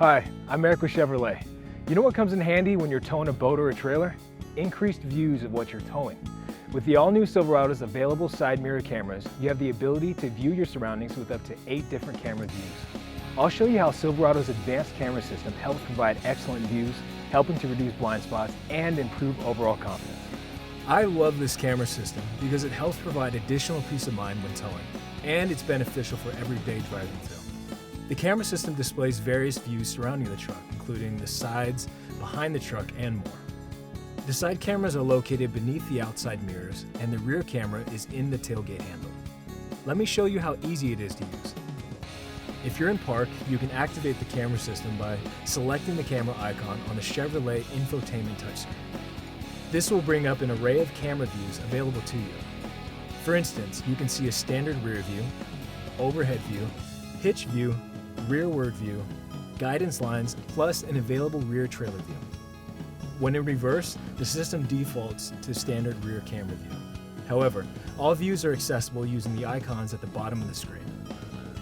Hi, I'm Eric with Chevrolet. You know what comes in handy when you're towing a boat or a trailer? Increased views of what you're towing. With the all-new Silverado's available side mirror cameras, you have the ability to view your surroundings with up to 8 different camera views. I'll show you how Silverado's advanced camera system helps provide excellent views, helping to reduce blind spots and improve overall confidence. I love this camera system because it helps provide additional peace of mind when towing, and it's beneficial for everyday driving too. The camera system displays various views surrounding the truck, including the sides, behind the truck, and more. The side cameras are located beneath the outside mirrors, and the rear camera is in the tailgate handle. Let me show you how easy it is to use. If you're in park, you can activate the camera system by selecting the camera icon on the Chevrolet infotainment touchscreen. This will bring up an array of camera views available to you. For instance, you can see a standard rear view, overhead view, hitch view, rearward view, guidance lines, plus an available rear trailer view. When in reverse, the system defaults to standard rear camera view. However, all views are accessible using the icons at the bottom of the screen.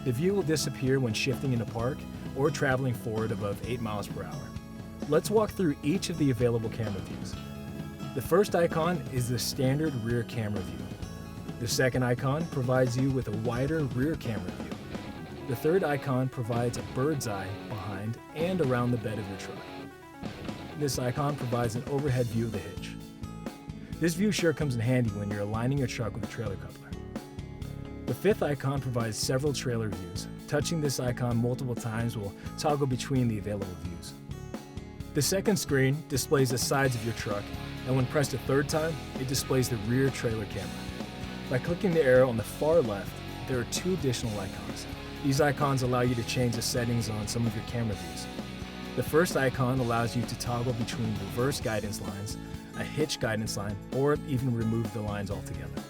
The view will disappear when shifting into park or traveling forward above 8 miles per hour. Let's walk through each of the available camera views. The first icon is the standard rear camera view. The second icon provides you with a wider rear camera view. The third icon provides a bird's eye behind and around the bed of your truck. This icon provides an overhead view of the hitch. This view sure comes in handy when you're aligning your truck with a trailer coupler. The fifth icon provides several trailer views. Touching this icon multiple times will toggle between the available views. The second screen displays the sides of your truck, and when pressed a third time, it displays the rear trailer camera. By clicking the arrow on the far left, there are 2 additional icons. These icons allow you to change the settings on some of your camera views. The first icon allows you to toggle between reverse guidance lines, a hitch guidance line, or even remove the lines altogether.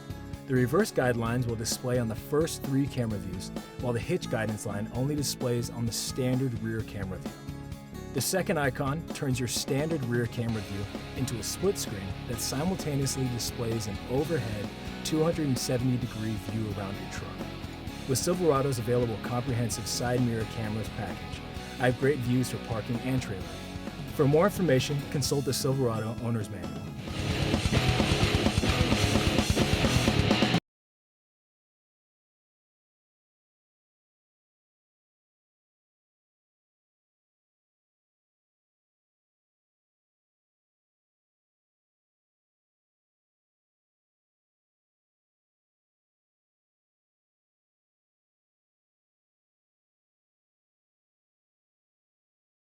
The reverse guidelines will display on the first 3 camera views, while the hitch guidance line only displays on the standard rear camera view. The second icon turns your standard rear camera view into a split screen that simultaneously displays an overhead 270-degree view around your truck. With Silverado's available comprehensive side mirror cameras package, I have great views for parking and trailer. For more information, consult the Silverado Owner's Manual.